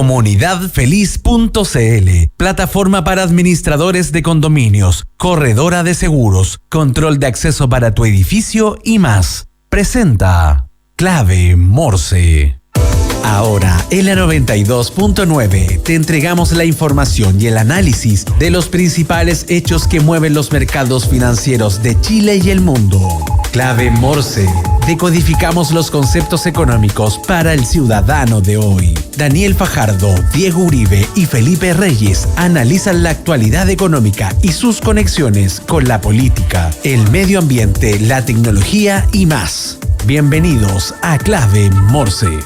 Comunidadfeliz.cl, plataforma para administradores de condominios, corredora de seguros, control de acceso para tu edificio y más. Presenta Clave Morse. Ahora, en la 92.9 te entregamos la información y el análisis de los principales hechos que mueven los mercados financieros de Chile y el mundo. Clave Morse. Decodificamos los conceptos económicos para el ciudadano de hoy. Daniel Fajardo, Diego Uribe y Felipe Reyes analizan la actualidad económica y sus conexiones con la política, el medio ambiente, la tecnología y más. Bienvenidos a Clave Morse.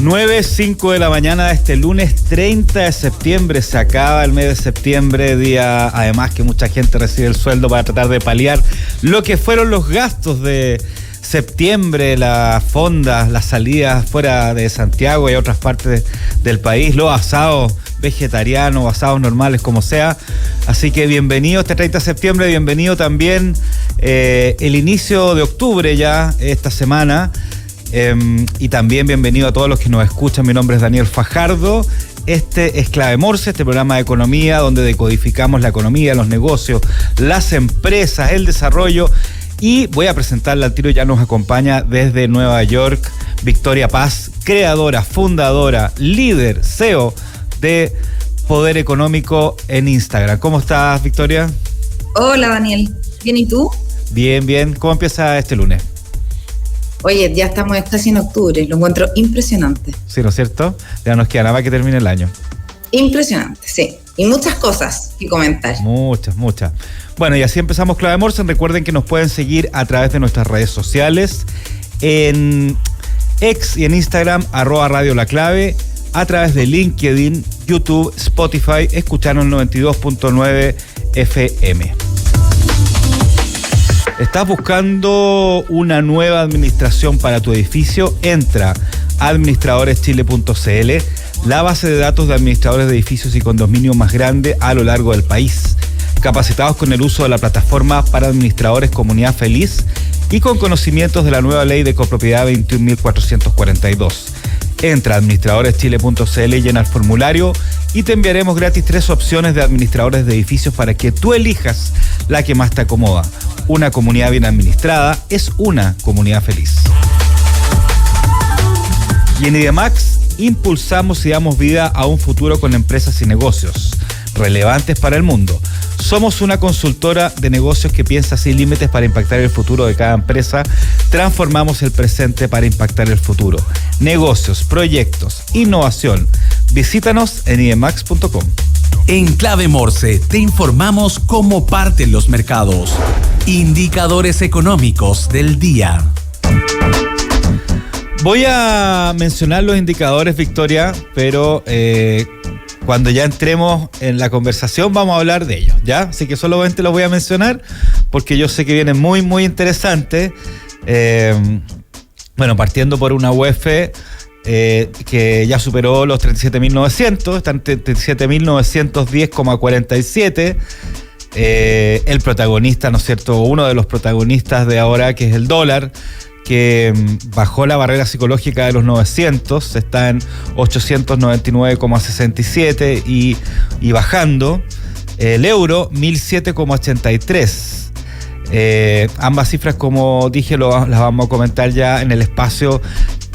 9:05 de la mañana de este lunes 30 de septiembre. Se acaba el mes de septiembre, día además que mucha gente recibe el sueldo para tratar de paliar lo que fueron los gastos de septiembre, las fondas, las salidas fuera de Santiago y otras partes del país, los asados vegetarianos, asados normales, como sea. Así que bienvenido este 30 de septiembre, bienvenido también el inicio de octubre ya esta semana. Y también bienvenido a todos los que nos escuchan. Mi nombre es Daniel Fajardo. Este es Clave Morse, este programa de economía donde decodificamos la economía, los negocios, las empresas, el desarrollo. Y voy a presentarla al tiro. Ya nos acompaña desde Nueva York Victoria Paz, creadora, fundadora, líder, CEO de Poder Económico en Instagram. ¿Cómo estás, Victoria? Hola, Daniel. ¿Bien y tú? Bien, bien. ¿Cómo empieza este lunes? Oye, ya estamos casi en octubre, lo encuentro impresionante. Sí, ¿no es cierto? Ya nos queda nada más que termine el año. Impresionante, sí. Y muchas cosas que comentar. Muchas. Bueno, y así empezamos Clave Morse. Recuerden que nos pueden seguir a través de nuestras redes sociales, en X y en Instagram, @Radio La Clave, a través de LinkedIn, YouTube, Spotify, escucharon 92.9 FM. ¿Estás buscando una nueva administración para tu edificio? Entra a administradoreschile.cl, la base de datos de administradores de edificios y condominios más grande a lo largo del país, capacitados con el uso de la plataforma para administradores Comunidad Feliz y con conocimientos de la nueva ley de copropiedad 21.442. Entra a administradoreschile.cl, llena el formulario y te enviaremos gratis 3 opciones de administradores de edificios para que tú elijas la que más te acomoda. Una comunidad bien administrada es una comunidad feliz. Y en IDEMAX impulsamos y damos vida a un futuro con empresas y negocios relevantes para el mundo. Somos una consultora de negocios que piensa sin límites para impactar el futuro de cada empresa. Transformamos el presente para impactar el futuro. Negocios, proyectos, innovación. Visítanos en idemax.com. En Clave Morse te informamos cómo parten los mercados. Indicadores económicos del día. Voy a mencionar los indicadores, Victoria, pero cuando ya entremos en la conversación vamos a hablar de ellos, ¿ya? Así que solamente los voy a mencionar porque yo sé que vienen muy, muy interesantes. Bueno, partiendo por una UEF que ya superó los 37.900, están en 37.910,47. El protagonista, ¿no es cierto? Uno de los protagonistas de ahora, que es el dólar, que bajó la barrera psicológica de los 900, está en 899,67 y bajando. El euro, 1.007,83. Ambas cifras, como dije, las vamos a comentar ya en el espacio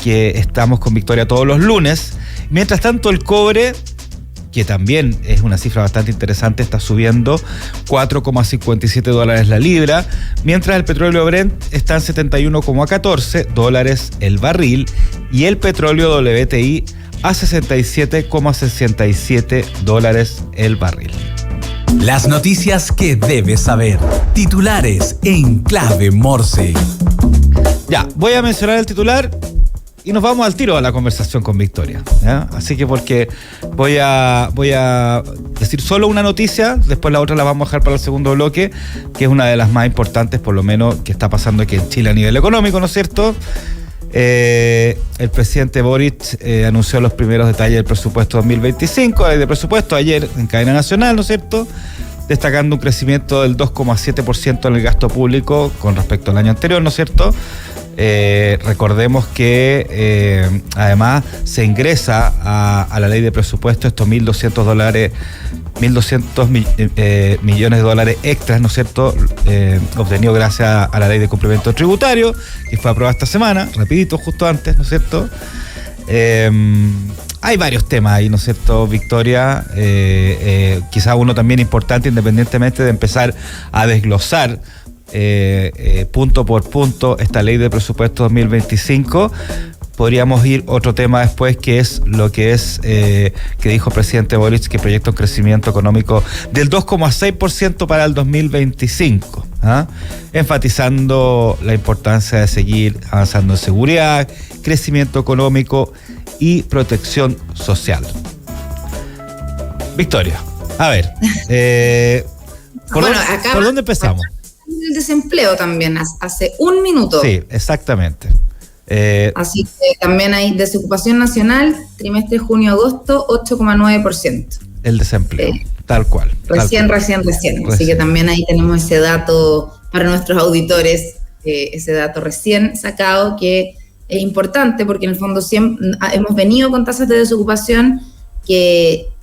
que estamos con Victoria todos los lunes. Mientras tanto, el cobre, que también es una cifra bastante interesante, está subiendo $4,57 la libra, mientras el petróleo Brent está en $71,14 el barril y el petróleo WTI a $67,67 el barril. Las noticias que debes saber. Titulares en Clave Morse. Ya, voy a mencionar el titular y nos vamos al tiro a la conversación con Victoria, ¿ya? Así que porque voy a decir solo una noticia, después la otra la vamos a dejar para el segundo bloque, que es una de las más importantes, por lo menos, que está pasando aquí en Chile a nivel económico, ¿no es cierto? El presidente Boric anunció los primeros detalles del presupuesto 2025, de presupuesto ayer en cadena nacional, ¿no es cierto?, destacando un crecimiento del 2,7% en el gasto público con respecto al año anterior, ¿no es cierto?, Recordemos que además se ingresa a la ley de presupuesto estos $1.200 millones de dólares extras, ¿no es cierto?, obtenido gracias a la ley de cumplimiento tributario, que fue aprobada esta semana, rapidito, justo antes, ¿no es cierto? Hay varios temas ahí, ¿no es cierto, Victoria? Quizá uno también importante, independientemente de empezar a desglosar punto por punto esta ley de presupuesto 2025, podríamos ir otro tema después, que es lo que es que dijo el presidente Boric, que proyecta un crecimiento económico del 2,6% para el 2025, enfatizando la importancia de seguir avanzando en seguridad, crecimiento económico y protección social. Victoria, a ver, ¿por dónde empezamos? El desempleo también, hace un minuto. Sí, exactamente. Así que también hay desocupación nacional, trimestre junio-agosto, 8,9%. El desempleo, tal cual. Recién. Así que también ahí tenemos ese dato para nuestros auditores, ese dato recién sacado, que es importante porque en el fondo siempre hemos venido con tasas de desocupación.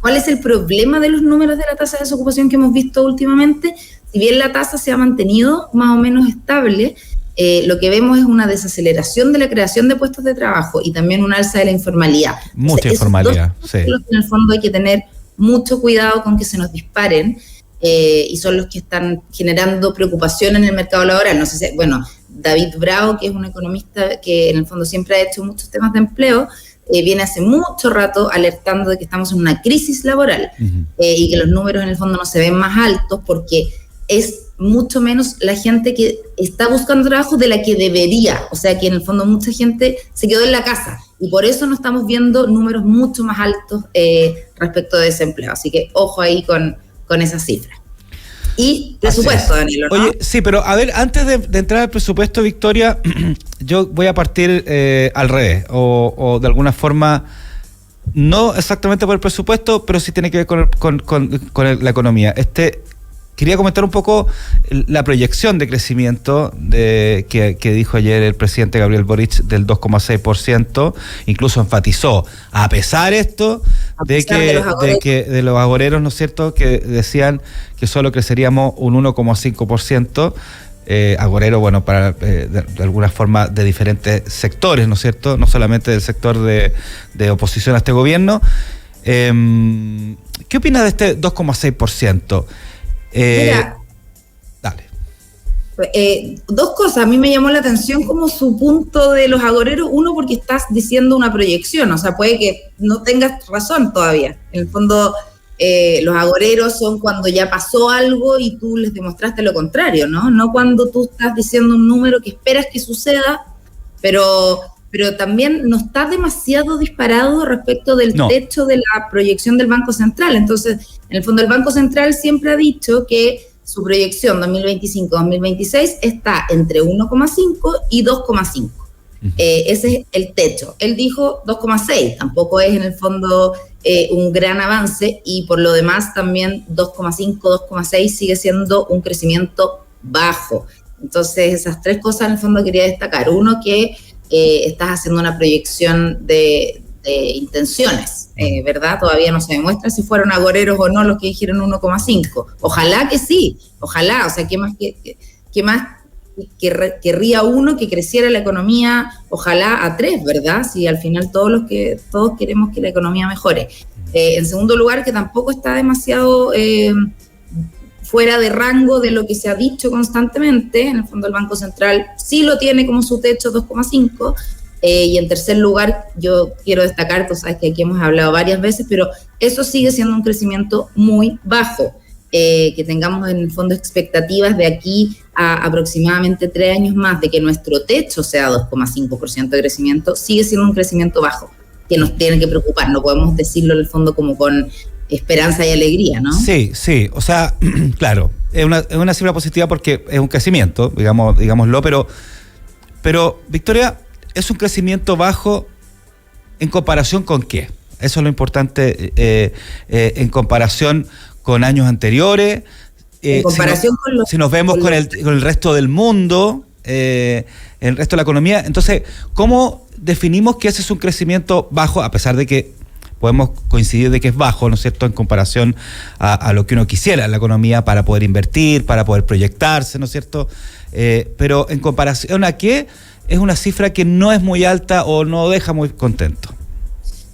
¿Cuál es el problema de los números de la tasa de desocupación que hemos visto últimamente? Si bien la tasa se ha mantenido más o menos estable, lo que vemos es una desaceleración de la creación de puestos de trabajo y también un alza de la informalidad. Mucha informalidad, sí. En el fondo hay que tener mucho cuidado con que se nos disparen y son los que están generando preocupación en el mercado laboral. No sé si, David Bravo, que es un economista que en el fondo siempre ha hecho muchos temas de empleo, viene hace mucho rato alertando de que estamos en una crisis laboral y que los números en el fondo no se ven más altos porque es mucho menos la gente que está buscando trabajo de la que debería. O sea que en el fondo mucha gente se quedó en la casa y por eso no estamos viendo números mucho más altos respecto de desempleo. Así que ojo ahí con esa cifra. Y presupuesto, Danilo, ¿no? Oye, sí, pero a ver, antes de entrar al presupuesto, Victoria, yo voy a partir al revés, o de alguna forma, no exactamente por el presupuesto, pero sí tiene que ver con la economía. Quería comentar un poco la proyección de crecimiento que dijo ayer el presidente Gabriel Boric del 2,6%, incluso enfatizó, a pesar de los agoreros, ¿no es cierto?, que decían que solo creceríamos un 1,5%, agorero, para de alguna forma de diferentes sectores, ¿no es cierto?, no solamente del sector de oposición a este gobierno. ¿Qué opinas de este 2,6%? Mira, dale. Dos cosas. A mí me llamó la atención como su punto de los agoreros. Uno, porque estás diciendo una proyección, o sea, puede que no tengas razón todavía. En el fondo, los agoreros son cuando ya pasó algo y tú les demostraste lo contrario, ¿no? No cuando tú estás diciendo un número que esperas que suceda, pero también no está demasiado disparado respecto del techo de la proyección del Banco Central. Entonces, en el fondo, el Banco Central siempre ha dicho que su proyección 2025-2026 está entre 1,5 y 2,5. Ese es el techo. Él dijo 2,6, tampoco es en el fondo un gran avance, y por lo demás también 2,5, 2,6 sigue siendo un crecimiento bajo. Entonces, esas tres cosas en el fondo quería destacar. Uno, que estás haciendo una proyección de intenciones, ¿verdad? Todavía no se demuestra si fueron agoreros o no los que dijeron 1,5. Ojalá que sí, ojalá. O sea, ¿qué más querría uno que creciera la economía, ojalá a 3, ¿verdad? Si al final todos queremos que la economía mejore. En segundo lugar, que tampoco está demasiado fuera de rango de lo que se ha dicho constantemente. En el fondo, el Banco Central sí lo tiene como su techo 2,5. Y en tercer lugar, yo quiero destacar, tú sabes que aquí hemos hablado varias veces, pero eso sigue siendo un crecimiento muy bajo. Que tengamos en el fondo expectativas de aquí a aproximadamente 3 años más de que nuestro techo sea 2,5% de crecimiento, sigue siendo un crecimiento bajo, que nos tiene que preocupar. No podemos decirlo en el fondo como con esperanza y alegría, ¿no? Sí, o sea, claro, es una cifra positiva porque es un crecimiento, digámoslo, pero Victoria, es un crecimiento bajo ¿en comparación con qué? Eso es lo importante, en comparación con años anteriores, en comparación con si nos vemos con el resto del mundo, el resto de la economía. Entonces, ¿cómo definimos que ese es un crecimiento bajo, a pesar de que podemos coincidir de que es bajo, ¿no es cierto?, en comparación a lo que uno quisiera en la economía para poder invertir, para poder proyectarse, ¿no es cierto? Pero en comparación a qué, es una cifra que no es muy alta o no deja muy contento.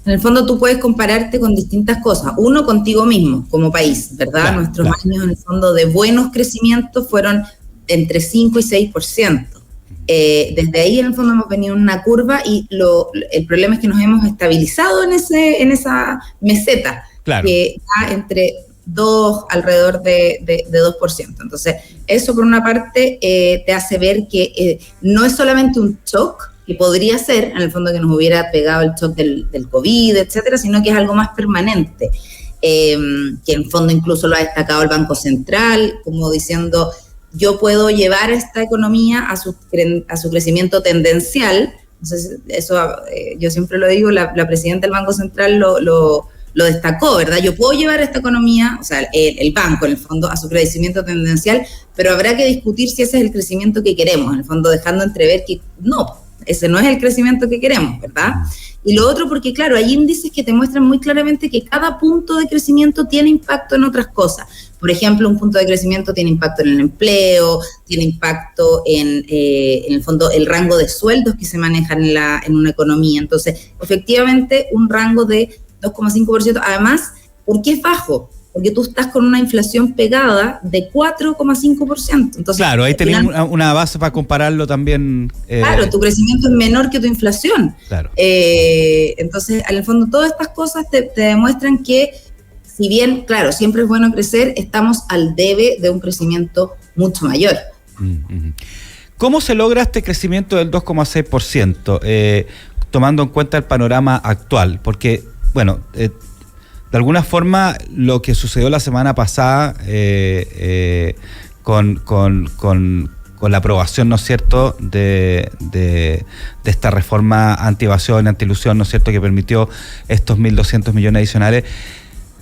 En el fondo tú puedes compararte con distintas cosas. Uno, contigo mismo, como país, ¿verdad? Claro, Nuestros años, en el fondo, de buenos crecimientos fueron entre 5 y 6%. Desde ahí, en el fondo, hemos venido en una curva y el problema es que nos hemos estabilizado en esa meseta, claro, que está entre alrededor de 2%. Entonces, eso por una parte te hace ver que no es solamente un shock, que podría ser, en el fondo, que nos hubiera pegado el shock del COVID, etcétera, sino que es algo más permanente, que en el fondo incluso lo ha destacado el Banco Central, como diciendo, yo puedo llevar esta economía a su crecimiento tendencial. Entonces, eso yo siempre lo digo, la presidenta del Banco Central lo destacó, ¿verdad? Yo puedo llevar esta economía, o sea, el banco, en el fondo, a su crecimiento tendencial, pero habrá que discutir si ese es el crecimiento que queremos, en el fondo dejando entrever que no, ese no es el crecimiento que queremos, ¿verdad? Y lo otro, porque claro, hay índices que te muestran muy claramente que cada punto de crecimiento tiene impacto en otras cosas. Por ejemplo, un punto de crecimiento tiene impacto en el empleo, tiene impacto en el fondo, el rango de sueldos que se manejan en una economía. Entonces, efectivamente, un rango de 2,5%. Además, ¿por qué es bajo? Porque tú estás con una inflación pegada de 4,5%. Entonces, claro, ahí tenés una base para compararlo también. Claro, tu crecimiento es menor que tu inflación. Claro. Entonces, en el fondo, todas estas cosas te demuestran que, si bien, claro, siempre es bueno crecer, estamos al debe de un crecimiento mucho mayor. ¿Cómo se logra este crecimiento del 2,6%, tomando en cuenta el panorama actual? Porque, bueno, de alguna forma lo que sucedió la semana pasada con la aprobación, ¿no es cierto?, de esta reforma anti-evasión, anti-ilusión, ¿no es cierto?, que permitió estos 1.200 millones adicionales.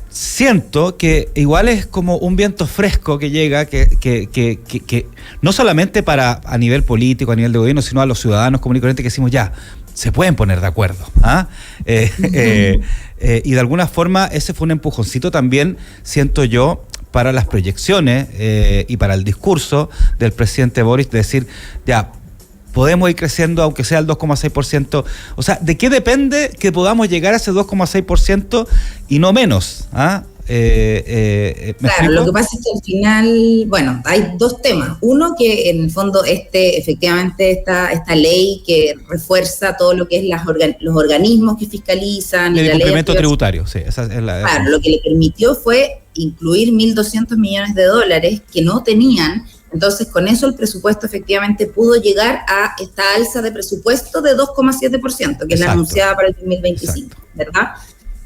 Siento que igual es como un viento fresco que llega, que no solamente a nivel político, a nivel de gobierno, sino a los ciudadanos comunes y corrientes que decimos ya, se pueden poner de acuerdo. Y de alguna forma ese fue un empujoncito también, siento yo, para las proyecciones y para el discurso del presidente Boris, de decir, ya, podemos ir creciendo aunque sea el 2,6%. O sea, ¿de qué depende que podamos llegar a ese 2,6% y no menos? Claro, lo que pasa es que al final, bueno, hay dos temas. Uno, que en el fondo efectivamente esta ley que refuerza todo lo que es los organismos que fiscalizan. El y complemento tributario, sí. Claro, lo que le permitió fue incluir 1.200 millones de dólares que no tenían. Entonces, con eso el presupuesto efectivamente pudo llegar a esta alza de presupuesto de 2,7%, que es la anunciada para el 2025, ¿verdad?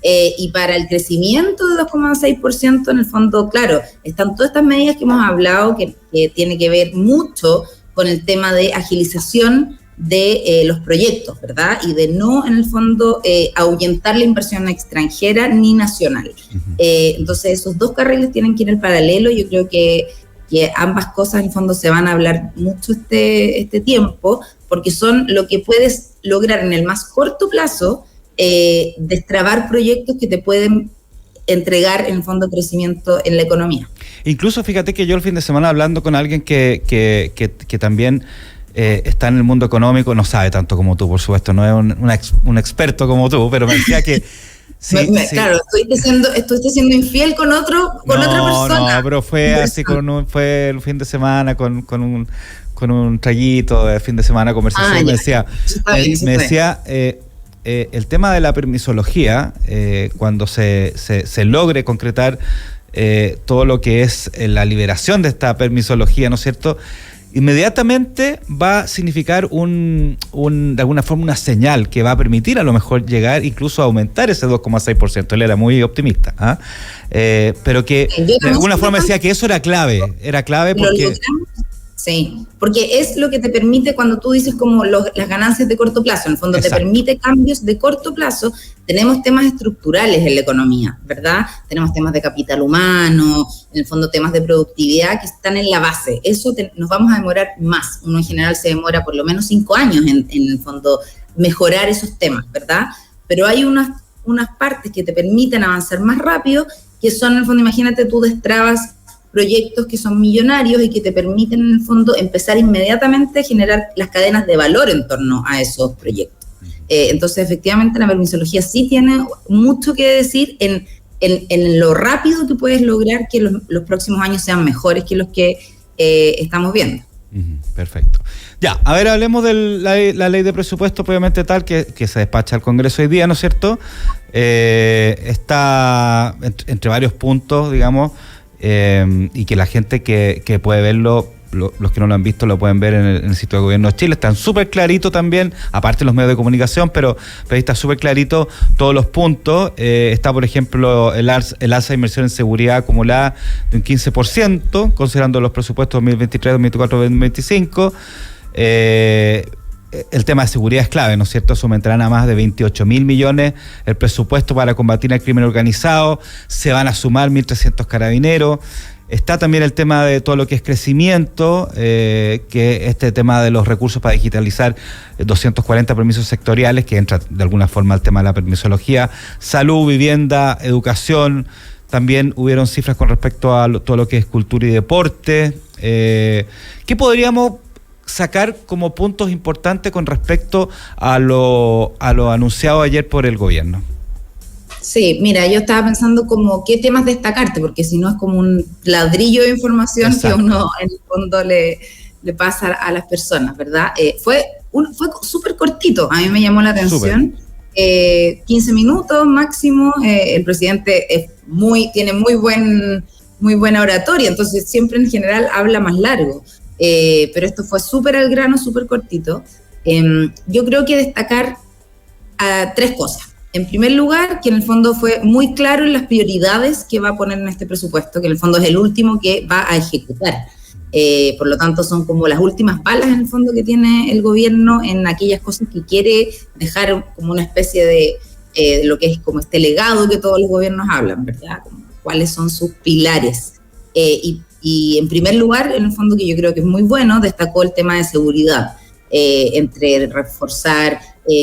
Y para el crecimiento de 2,6%, en el fondo, claro, están todas estas medidas que hemos hablado que tiene que ver mucho con el tema de agilización de los proyectos, ¿verdad? Y de no, en el fondo, ahuyentar la inversión extranjera ni nacional. Entonces, esos dos carriles tienen que ir en paralelo. Yo creo que ambas cosas, en el fondo, se van a hablar mucho este tiempo, porque son lo que puedes lograr en el más corto plazo, destrabar proyectos que te pueden entregar, en el fondo, crecimiento en la economía. Incluso, fíjate que yo el fin de semana, hablando con alguien que también está en el mundo económico, no sabe tanto como tú, por supuesto, no es un experto como tú, pero me decía que sí. Claro, estoy siendo infiel con otra persona. No, pero fue así, fue el fin de semana con un traguito de fin de semana, conversación. Me decía el tema de la permisología, cuando se logre concretar todo lo que es la liberación de esta permisología, ¿no es cierto?, inmediatamente va a significar de alguna forma una señal que va a permitir a lo mejor llegar incluso a aumentar ese 2,6%. Él era muy optimista, pero que de alguna forma decía que eso era clave porque... Sí, porque es lo que te permite cuando tú dices como las ganancias de corto plazo, en el fondo Exacto. te permite cambios de corto plazo. Tenemos temas estructurales en la economía, ¿verdad? Tenemos temas de capital humano, en el fondo temas de productividad que están en la base. Eso nos vamos a demorar más. Uno en general se demora por lo menos 5 años en el fondo mejorar esos temas, ¿verdad? Pero hay unas partes que te permiten avanzar más rápido, que son en el fondo, imagínate, tú destrabas proyectos que son millonarios y que te permiten en el fondo empezar inmediatamente a generar las cadenas de valor en torno a esos proyectos. Entonces, efectivamente, la permisología sí tiene mucho que decir en lo rápido que puedes lograr que los próximos años sean mejores que los que estamos viendo. Perfecto. Ya, a ver, hablemos de la ley de presupuesto, obviamente tal, que se despacha al Congreso hoy día, ¿no es cierto? Está entre varios puntos, digamos, y que la gente que puede verlo, los que no lo han visto lo pueden ver en el sitio de Gobierno de Chile. Están súper clarito también, aparte los medios de comunicación, pero ahí está súper clarito todos los puntos. Está, por ejemplo, el alza de inversión en seguridad acumulada de un 15%, considerando los presupuestos 2023, 2024, 2025. El tema de seguridad es clave, ¿no es cierto? Aumentarán a más de 28.000 millones el presupuesto para combatir el crimen organizado. Se van a sumar 1.300 carabineros. Está también el tema de todo lo que es crecimiento, que este tema de los recursos para digitalizar 240 permisos sectoriales, que entra de alguna forma al tema de la permisología. Salud, vivienda, educación. También hubieron cifras con respecto a todo lo que es cultura y deporte. ¿Qué podríamos sacar como puntos importantes con respecto a lo anunciado ayer por el gobierno? Sí, mira, yo estaba pensando como qué temas destacarte, porque si no es como un ladrillo de información. Exacto. Que uno en el fondo le pasa a las personas, ¿verdad? Fue súper cortito, a mí me llamó la atención. 15 minutos máximo. El presidente tiene muy buena oratoria, entonces siempre en general habla más largo. Pero esto fue súper al grano, súper cortito. Yo creo que destacar 3 cosas. En primer lugar, que en el fondo fue muy claro en las prioridades que va a poner en este presupuesto, que en el fondo es el último que va a ejecutar. Por lo tanto, son como las últimas balas en el fondo que tiene el gobierno en aquellas cosas que quiere dejar como una especie de lo que es como este legado que todos los gobiernos hablan, ¿verdad? Como cuáles son sus pilares. Y en primer lugar, en el fondo, que yo creo que es muy bueno, destacó el tema de seguridad, entre reforzar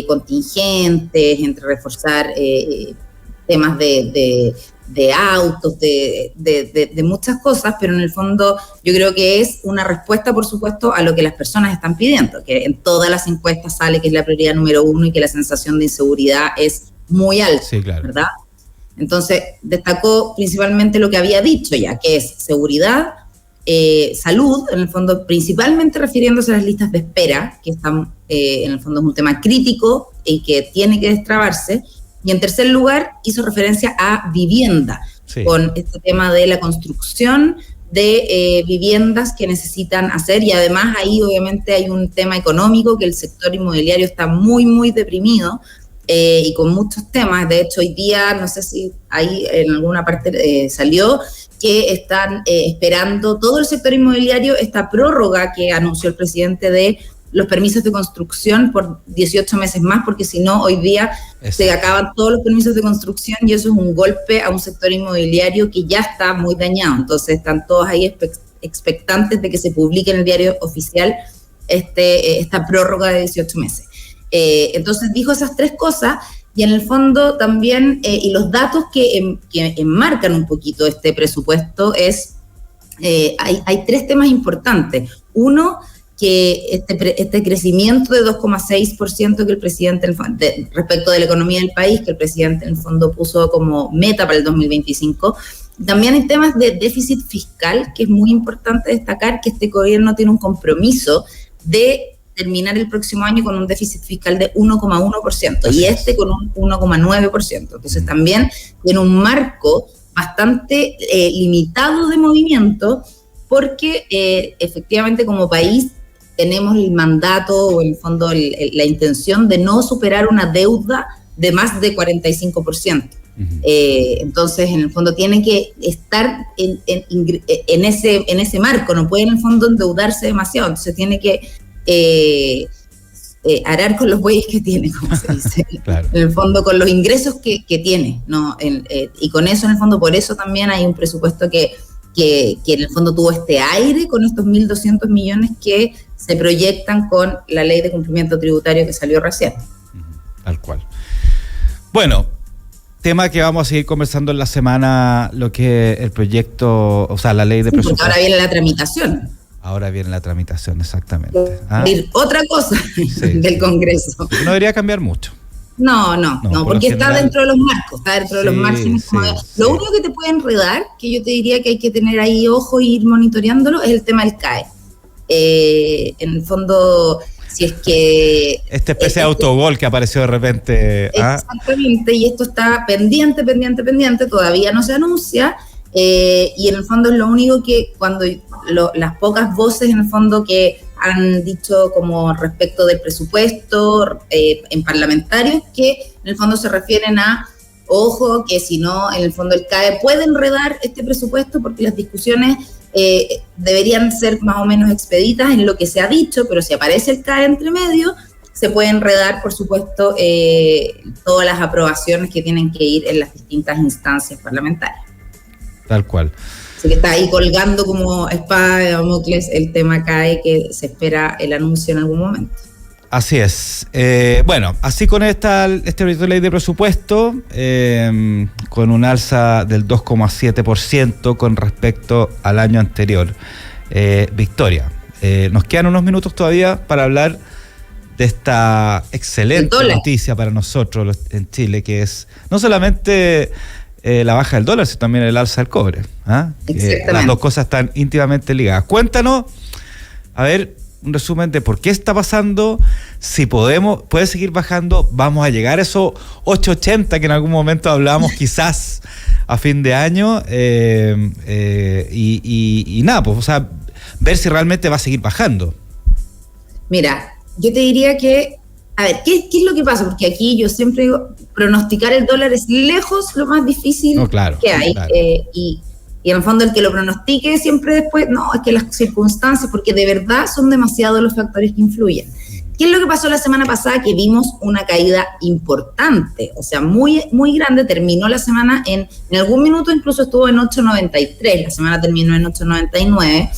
contingentes, entre reforzar temas de autos, de muchas cosas, pero en el fondo yo creo que es una respuesta, por supuesto, a lo que las personas están pidiendo, que en todas las encuestas sale que es la prioridad número 1 y que la sensación de inseguridad es muy alta, sí, claro. ¿Verdad? Entonces, destacó principalmente lo que había dicho ya, que es seguridad, salud, en el fondo principalmente refiriéndose a las listas de espera, que están, en el fondo es un tema crítico y que tiene que destrabarse. Y en tercer lugar, hizo referencia a vivienda, sí, con este tema de la construcción de viviendas que necesitan hacer, y además ahí obviamente hay un tema económico, que el sector inmobiliario está muy, muy deprimido, y con muchos temas. De hecho, hoy día, no sé si ahí en alguna parte salió, que están esperando todo el sector inmobiliario esta prórroga que anunció el presidente de los permisos de construcción por 18 meses más, porque si no, hoy día se acaban todos los permisos de construcción y eso es un golpe a un sector inmobiliario que ya está muy dañado. Entonces están todos ahí expectantes de que se publique en el diario oficial esta prórroga de 18 meses. Entonces dijo esas 3 cosas, y en el fondo también, y los datos que enmarcan un poquito este presupuesto es, hay 3 temas importantes. Uno, que este crecimiento de 2,6% que el presidente, respecto de la economía del país, que el presidente en el fondo puso como meta para el 2025. También hay temas de déficit fiscal, que es muy importante destacar que este gobierno tiene un compromiso de terminar el próximo año con un déficit fiscal de 1,1% y con un 1,9%. Entonces también tiene un marco bastante limitado de movimiento, porque efectivamente como país tenemos el mandato, o en el fondo la intención de no superar una deuda de más de 45%. Entonces, en el fondo, tiene que estar en ese marco, no puede en el fondo endeudarse demasiado, entonces tiene que arar con los bueyes que tiene, como se dice, claro. En el fondo con los ingresos que tiene, ¿no? Y con eso, en el fondo, por eso también hay un presupuesto que en el fondo tuvo este aire con estos 1.200 millones que se proyectan con la ley de cumplimiento tributario que salió recién. Tal cual. Bueno, tema que vamos a seguir conversando en la semana, lo que el proyecto, o sea, la ley de presupuesto. Ahora viene la tramitación. Ahora viene la tramitación, exactamente. Otra cosa del Congreso. No debería cambiar mucho. No, porque está dentro de los marcos, está dentro de los márgenes. Lo único que te puede enredar, que yo te diría que hay que tener ahí ojo y ir monitoreándolo, es el tema del CAE. En el fondo, si es que... Esta especie de autogol que apareció de repente. Exactamente, y esto está pendiente, todavía no se anuncia, y en el fondo es lo único que cuando las pocas voces en el fondo que han dicho como respecto del presupuesto en parlamentarios, que en el fondo se refieren a, ojo, que si no, en el fondo el CAE puede enredar este presupuesto porque las discusiones deberían ser más o menos expeditas en lo que se ha dicho, pero si aparece el CAE entre medio, se puede enredar, por supuesto, todas las aprobaciones que tienen que ir en las distintas instancias parlamentarias. Tal cual. Así que está ahí colgando como espada de Damocles el tema CAE, que se espera el anuncio en algún momento. Así es. Bueno, así con este proyecto de ley de presupuesto, con un alza del 2,7% con respecto al año anterior. Victoria, nos quedan unos minutos todavía para hablar de esta excelente noticia para nosotros en Chile, que es no solamente la baja del dólar, sino también el alza del cobre. Las dos cosas están íntimamente ligadas. Cuéntanos, a ver, un resumen de por qué está pasando, si puede seguir bajando, vamos a llegar a esos 8.80 que en algún momento hablábamos quizás a fin de año, y nada, pues, o sea, ver si realmente va a seguir bajando. Mira, yo te diría que, a ver, ¿qué es lo que pasa? Porque aquí yo siempre digo, pronosticar el dólar es lejos lo más difícil que hay. Claro. Y en el fondo el que lo pronostique siempre después, no, es que las circunstancias, porque de verdad son demasiados los factores que influyen. ¿Qué es lo que pasó la semana pasada? Que vimos una caída importante, o sea, muy, muy grande. Terminó la semana en algún minuto incluso estuvo en 8.93, la semana terminó en 8.99.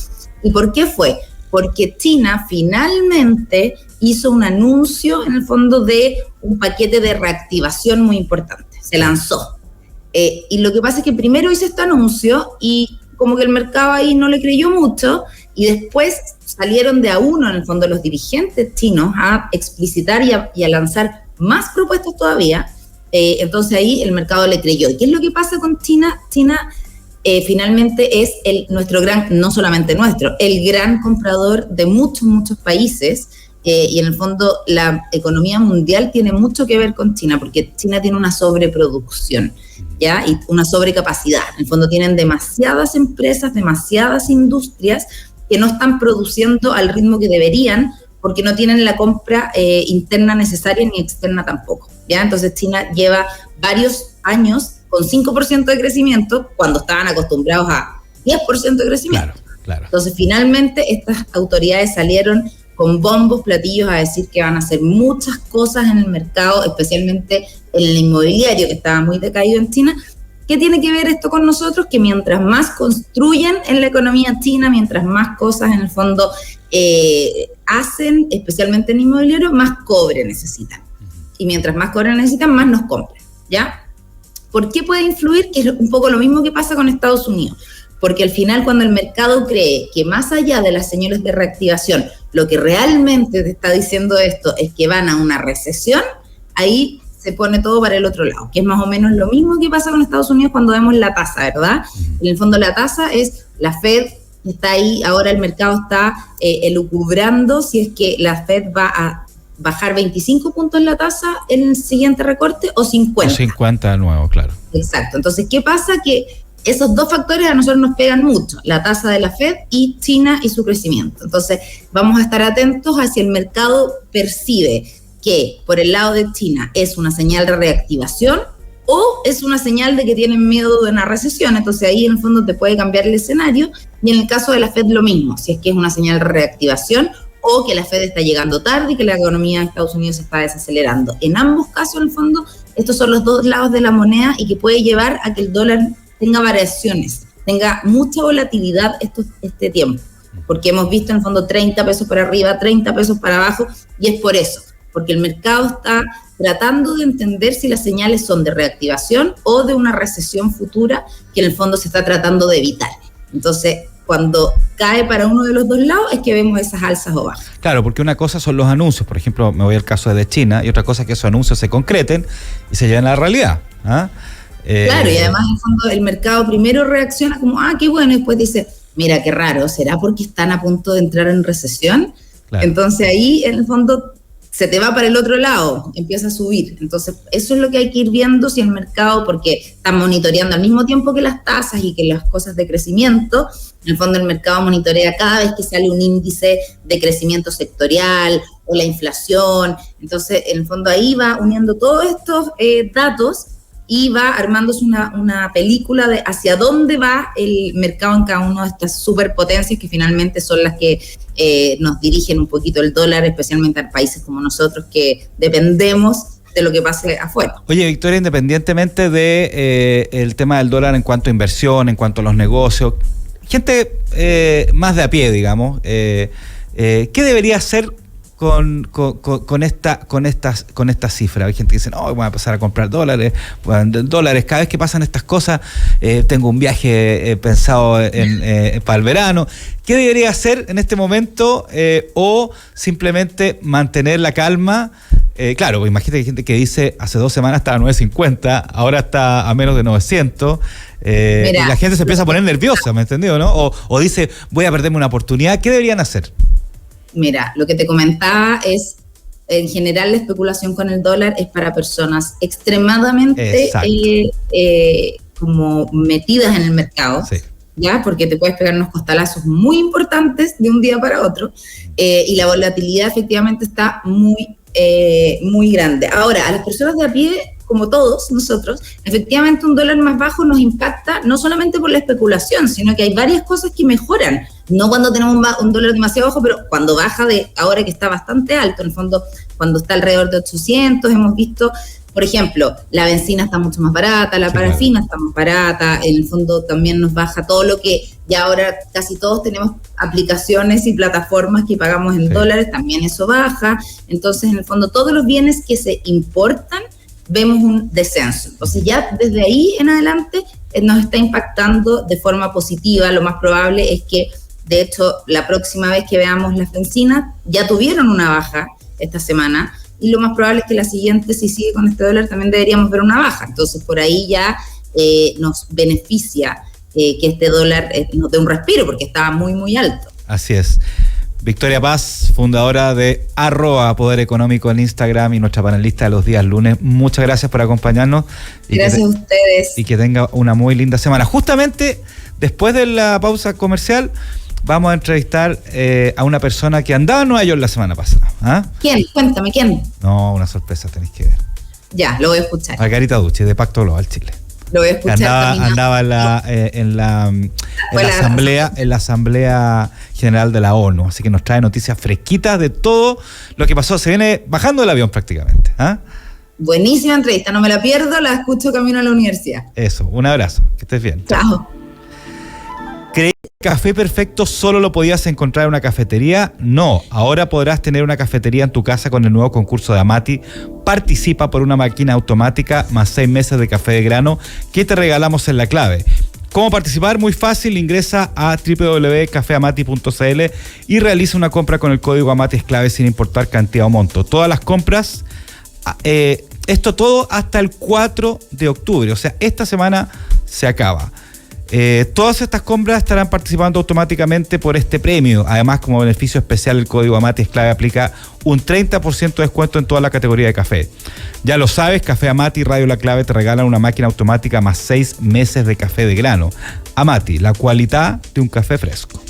¿Y por qué fue? Porque China finalmente hizo un anuncio en el fondo de un paquete de reactivación muy importante, se lanzó. Y lo que pasa es que primero hizo este anuncio y como que el mercado ahí no le creyó mucho, y después salieron de a uno en el fondo los dirigentes chinos a explicitar y a lanzar más propuestas todavía. Entonces ahí el mercado le creyó. ¿Y qué es lo que pasa con China? China finalmente es nuestro gran, no solamente nuestro, el gran comprador de muchos países. Y en el fondo la economía mundial tiene mucho que ver con China, porque China tiene una sobreproducción, ¿ya? Y una sobrecapacidad. En el fondo tienen demasiadas empresas, demasiadas industrias que no están produciendo al ritmo que deberían, porque no tienen la compra interna necesaria ni externa tampoco, ¿ya? Entonces China lleva varios años con 5% de crecimiento cuando estaban acostumbrados a 10% de crecimiento. Claro. Entonces finalmente estas autoridades salieron con bombos, platillos a decir que van a hacer muchas cosas en el mercado, especialmente en el inmobiliario, que estaba muy decaído en China. ¿Qué tiene que ver esto con nosotros? Que mientras más construyen en la economía china, mientras más cosas en el fondo hacen, especialmente en inmobiliario, más cobre necesitan. Y mientras más cobre necesitan, más nos compran, ¿ya? ¿Por qué puede influir? Que es un poco lo mismo que pasa con Estados Unidos. Porque al final, cuando el mercado cree que más allá de las señales de reactivación, lo que realmente te está diciendo esto es que van a una recesión, ahí se pone todo para el otro lado, que es más o menos lo mismo que pasa con Estados Unidos cuando vemos la tasa, ¿verdad? En el fondo la tasa es la Fed, está ahí, ahora el mercado está elucubrando si es que la Fed va a bajar 25 puntos en la tasa en el siguiente recorte o 50. O 50 de nuevo, claro. Exacto, entonces, ¿qué pasa? Que esos dos factores a nosotros nos pegan mucho, la tasa de la Fed y China y su crecimiento. Entonces, vamos a estar atentos a si el mercado percibe que por el lado de China es una señal de reactivación o es una señal de que tienen miedo de una recesión. Entonces ahí en el fondo te puede cambiar el escenario, y en el caso de la Fed lo mismo, si es que es una señal de reactivación o que la Fed está llegando tarde y que la economía de Estados Unidos se está desacelerando. En ambos casos, en el fondo, estos son los dos lados de la moneda y que puede llevar a que el dólar tenga variaciones, tenga mucha volatilidad este tiempo, porque hemos visto en el fondo 30 pesos para arriba, 30 pesos para abajo, y es por eso, porque el mercado está tratando de entender si las señales son de reactivación o de una recesión futura que en el fondo se está tratando de evitar. Entonces, cuando cae para uno de los dos lados es que vemos esas alzas o bajas. Claro, porque una cosa son los anuncios, por ejemplo, me voy al caso de China, y otra cosa es que esos anuncios se concreten y se lleven a la realidad. Claro, y además en el fondo el mercado primero reacciona como, qué bueno, y después dice, mira, qué raro, ¿será porque están a punto de entrar en recesión? Claro. Entonces ahí en el fondo se te va para el otro lado, empieza a subir. Entonces eso es lo que hay que ir viendo si el mercado, porque están monitoreando al mismo tiempo que las tasas y que las cosas de crecimiento. En el fondo el mercado monitorea cada vez que sale un índice de crecimiento sectorial o la inflación. Entonces en el fondo ahí va uniendo todos estos datos y va armándose una película de hacia dónde va el mercado en cada una de estas superpotencias que finalmente son las que nos dirigen un poquito el dólar, especialmente a países como nosotros que dependemos de lo que pase afuera. Oye, Victoria, independientemente de el tema del dólar en cuanto a inversión, en cuanto a los negocios, gente más de a pie, digamos, ¿qué debería hacer con esta cifra? Hay gente que dice, no, voy a empezar a comprar dólares. Cada vez que pasan estas cosas, tengo un viaje pensado para el verano. ¿Qué debería hacer en este momento? O simplemente mantener la calma. Claro, imagínate que hay gente que dice, hace 2 semanas estaba a 9.50, ahora está a menos de 900. Y la gente se empieza a poner nerviosa, ¿me entendió, no? O dice, voy a perderme una oportunidad. ¿Qué deberían hacer? Mira, lo que te comentaba es, en general la especulación con el dólar es para personas extremadamente como metidas en el mercado, sí. ¿Ya? Porque te puedes pegar unos costalazos muy importantes de un día para otro, y la volatilidad efectivamente está muy grande. Ahora, a las personas de a pie, como todos nosotros, efectivamente un dólar más bajo nos impacta no solamente por la especulación, sino que hay varias cosas que mejoran. No cuando tenemos un dólar demasiado bajo, pero cuando baja de ahora que está bastante alto. En el fondo, cuando está alrededor de 800, hemos visto, por ejemplo, la benzina está mucho más barata, la parafina está más barata, en el fondo también nos baja todo lo que ya ahora casi todos tenemos aplicaciones y plataformas que pagamos en dólares, también eso baja. Entonces, en el fondo, todos los bienes que se importan, vemos un descenso. Entonces ya desde ahí en adelante nos está impactando de forma positiva. Lo más probable es que, de hecho, la próxima vez que veamos las bencinas, ya tuvieron una baja esta semana, y lo más probable es que la siguiente, si sigue con este dólar, también deberíamos ver una baja. Entonces por ahí ya nos beneficia que este dólar nos dé un respiro, porque estaba muy alto. Así es. Victoria Paz, fundadora de @Poder Económico en Instagram y nuestra panelista de los días lunes. Muchas gracias por acompañarnos. Gracias a ustedes. Y que tenga una muy linda semana. Justamente después de la pausa comercial vamos a entrevistar a una persona que andaba en Nueva York la semana pasada. ¿Quién? Cuéntame, ¿quién? No, una sorpresa, tenéis que ver. Ya, lo voy a escuchar. Margarita Ducci, de Pacto Global Chile. Lo voy a escuchar. Andaba en la Asamblea General de la ONU, así que nos trae noticias fresquitas de todo lo que pasó. Se viene bajando del avión prácticamente. Buenísima entrevista, no me la pierdo, la escucho camino a la universidad. Eso, un abrazo, que estés bien. Chao. ¿Creí que el café perfecto solo lo podías encontrar en una cafetería? No, ahora podrás tener una cafetería en tu casa con el nuevo concurso de Amati. Participa por una máquina automática más 6 meses de café de grano que te regalamos en La Clave. ¿Cómo participar? Muy fácil, ingresa a www.cafeamati.cl y realiza una compra con el código Amati es clave sin importar cantidad o monto. Todas las compras, esto todo hasta el 4 de octubre, o sea, esta semana se acaba. Todas estas compras estarán participando automáticamente por este premio. Además, como beneficio especial, el código Amati es clave aplica un 30% de descuento en toda la categoría de café. Ya lo sabes, Café Amati y Radio La Clave te regalan una máquina automática más 6 meses de café de grano. Amati, la cualidad de un café fresco.